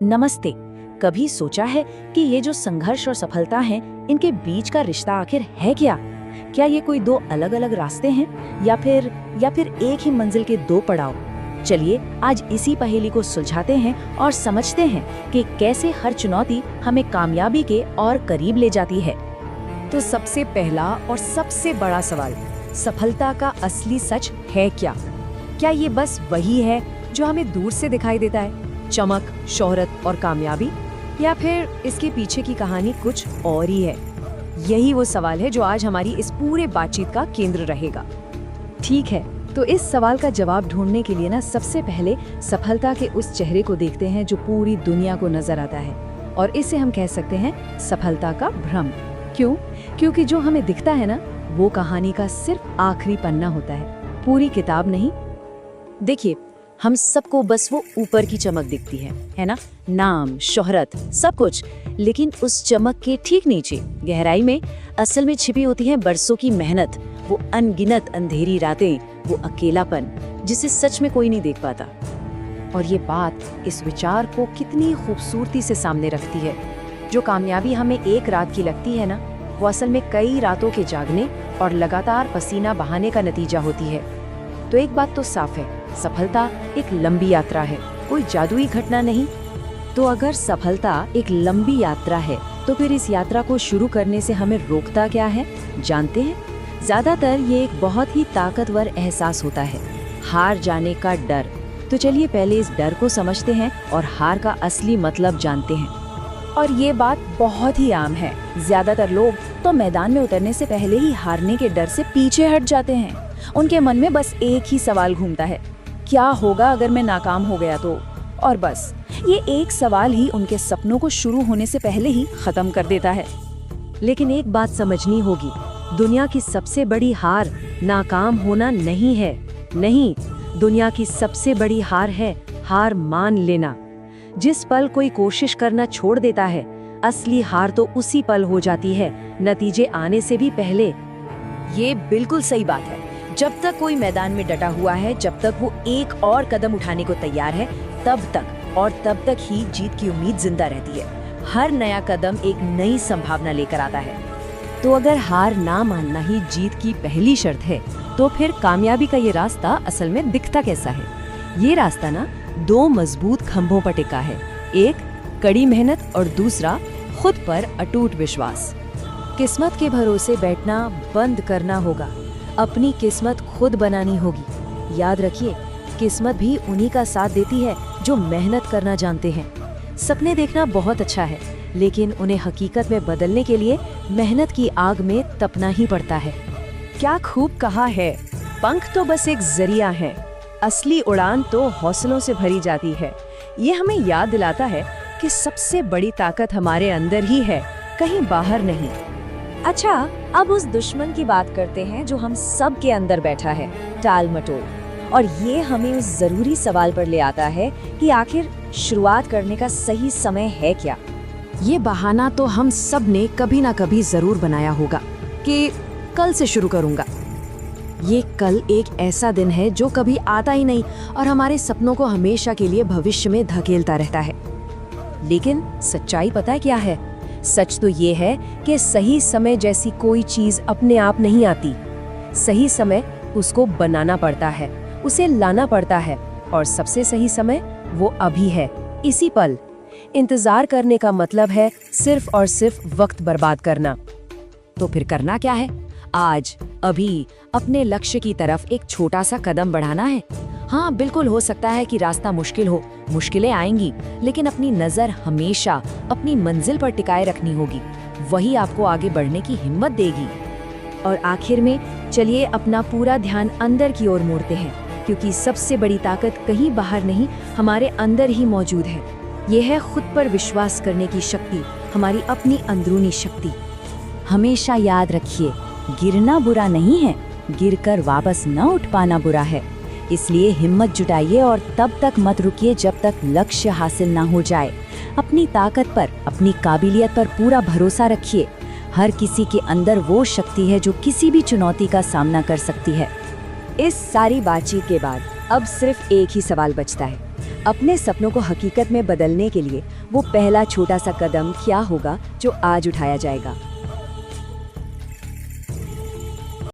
नमस्ते। कभी सोचा है कि ये जो संघर्ष और सफलता है, इनके बीच का रिश्ता आखिर है क्या? क्या ये कोई दो अलग अलग रास्ते हैं या फिर एक ही मंजिल के दो पड़ाव? चलिए आज इसी पहेली को सुलझाते हैं और समझते हैं कि कैसे हर चुनौती हमें कामयाबी के और करीब ले जाती है। तो सबसे पहला और सबसे बड़ा सवाल, सफलता का असली सच है क्या? क्या ये बस वही है जो हमें दूर से दिखाई देता है, चमक, शोहरत और कामयाबी, या फिर इसके पीछे की कहानी कुछ और ही है? यही वो सवाल है जो आज हमारी इस पूरे बातचीत का केंद्र रहेगा। ठीक है, तो इस सवाल का जवाब ढूंढने के लिए सबसे पहले सफलता के उस चेहरे को देखते हैं जो पूरी दुनिया को नजर आता है, और इसे हम कह सकते हैं सफलता का भ्रम। क्यों? क्योंकि जो हमें दिखता है वो कहानी का सिर्फ आखिरी पन्ना होता है, पूरी किताब नहीं। देखिए, हम सबको बस वो ऊपर की चमक दिखती है ना? नाम, शोहरत, सब कुछ। लेकिन उस चमक के ठीक नीचे गहराई में असल में छिपी होती है बरसों की मेहनत, वो अनगिनत अंधेरी रातें, वो अकेलापन जिसे सच में कोई नहीं देख पाता। और ये बात इस विचार को कितनी खूबसूरती से सामने रखती है। जो कामयाबी हमें एक रात की लगती है वो असल में कई रातों के जागने और लगातार पसीना बहाने का नतीजा होती है। तो एक बात तो साफ है, सफलता एक लंबी यात्रा है, कोई जादुई घटना नहीं। तो अगर सफलता एक लंबी यात्रा है, तो फिर इस यात्रा को शुरू करने से हमें रोकता क्या है, जानते हैं? ज्यादातर ये एक बहुत ही ताकतवर एहसास होता है, हार जाने का डर। तो चलिए पहले इस डर को समझते हैं और हार का असली मतलब जानते हैं। और ये बात बहुत ही आम है। ज्यादातर लोग तो मैदान में उतरने से पहले ही हारने के डर से पीछे हट जाते हैं। उनके मन में बस एक ही सवाल घूमता है, क्या होगा अगर मैं नाकाम हो गया तो? और बस ये एक सवाल ही उनके सपनों को शुरू होने से पहले ही खत्म कर देता है। लेकिन एक बात समझनी होगी, दुनिया की सबसे बड़ी हार नाकाम होना नहीं है। नहीं, दुनिया की सबसे बड़ी हार है हार मान लेना। जिस पल कोई कोशिश करना छोड़ देता है, असली हार तो उसी पल हो जाती है, नतीजे आने से भी पहले। ये बिल्कुल सही बात है। जब तक कोई मैदान में डटा हुआ है, जब तक वो एक और कदम उठाने को तैयार है, तब तक ही जीत की उम्मीद जिंदा रहती है। हर नया कदम एक नई संभावना लेकर आता है। तो अगर हार ना मानना ही जीत की पहली शर्त है, तो फिर कामयाबी का ये रास्ता असल में दिखता कैसा है? ये रास्ता दो मजबूत खंभों पर टिका है, एक कड़ी मेहनत और दूसरा खुद पर अटूट विश्वास। किस्मत के भरोसे बैठना बंद करना होगा, अपनी किस्मत खुद बनानी होगी। याद रखिए, किस्मत भी उन्हीं का साथ देती है जो मेहनत करना जानते हैं। सपने देखना बहुत अच्छा है, लेकिन उन्हें हकीकत में बदलने के लिए मेहनत की आग में तपना ही पड़ता है। क्या खूब कहा है, पंख तो बस एक जरिया है, असली उड़ान तो हौसलों से भरी जाती है। ये हमें याद दिलाता है कि सबसे बड़ी ताकत हमारे अंदर ही है, कहीं बाहर नहीं। अच्छा, अब उस दुश्मन की बात करते हैं जो हम सब के अंदर बैठा है, टाल मटोल। और ये हमें उस जरूरी सवाल पर ले आता है कि आखिर शुरुआत करने का सही समय है क्या? ये बहाना तो हम सब ने कभी ना कभी जरूर बनाया होगा कि कल से शुरू करूंगा। ये कल एक ऐसा दिन है जो कभी आता ही नहीं और हमारे सपनों को हमेशा के लिए भविष्य में धकेलता रहता है। लेकिन सच्चाई पता है क्या है? सच तो ये है कि सही समय जैसी कोई चीज अपने आप नहीं आती। सही समय उसको बनाना पड़ता है, उसे लाना पड़ता है, और सबसे सही समय वो अभी है, इसी पल। इंतजार करने का मतलब है सिर्फ और सिर्फ वक्त बर्बाद करना। तो फिर करना क्या है? आज, अभी अपने लक्ष्य की तरफ एक छोटा सा कदम बढ़ाना है। हाँ, बिल्कुल हो सकता है कि रास्ता मुश्किल हो, मुश्किलें आएंगी, लेकिन अपनी नजर हमेशा अपनी मंजिल पर टिकाए रखनी होगी। वही आपको आगे बढ़ने की हिम्मत देगी। और आखिर में चलिए अपना पूरा ध्यान अंदर की ओर मोड़ते हैं, क्योंकि सबसे बड़ी ताकत कहीं बाहर नहीं, हमारे अंदर ही मौजूद है। यह है खुद पर विश्वास करने की शक्ति, हमारी अपनी अंदरूनी शक्ति। हमेशा याद रखिए, गिरना बुरा नहीं है, गिरकर वापस न उठ पाना बुरा है। इसलिए हिम्मत जुटाइए और तब तक मत रुकिए जब तक लक्ष्य हासिल ना हो जाए। अपनी ताकत पर, अपनी काबिलियत पर पूरा भरोसा रखिए। हर किसी के अंदर वो शक्ति है जो किसी भी चुनौती का सामना कर सकती है। इस सारी बातचीत के बाद अब सिर्फ एक ही सवाल बचता है, अपने सपनों को हकीकत में बदलने के लिए वो पहला छोटा सा कदम क्या होगा जो आज उठाया जाएगा।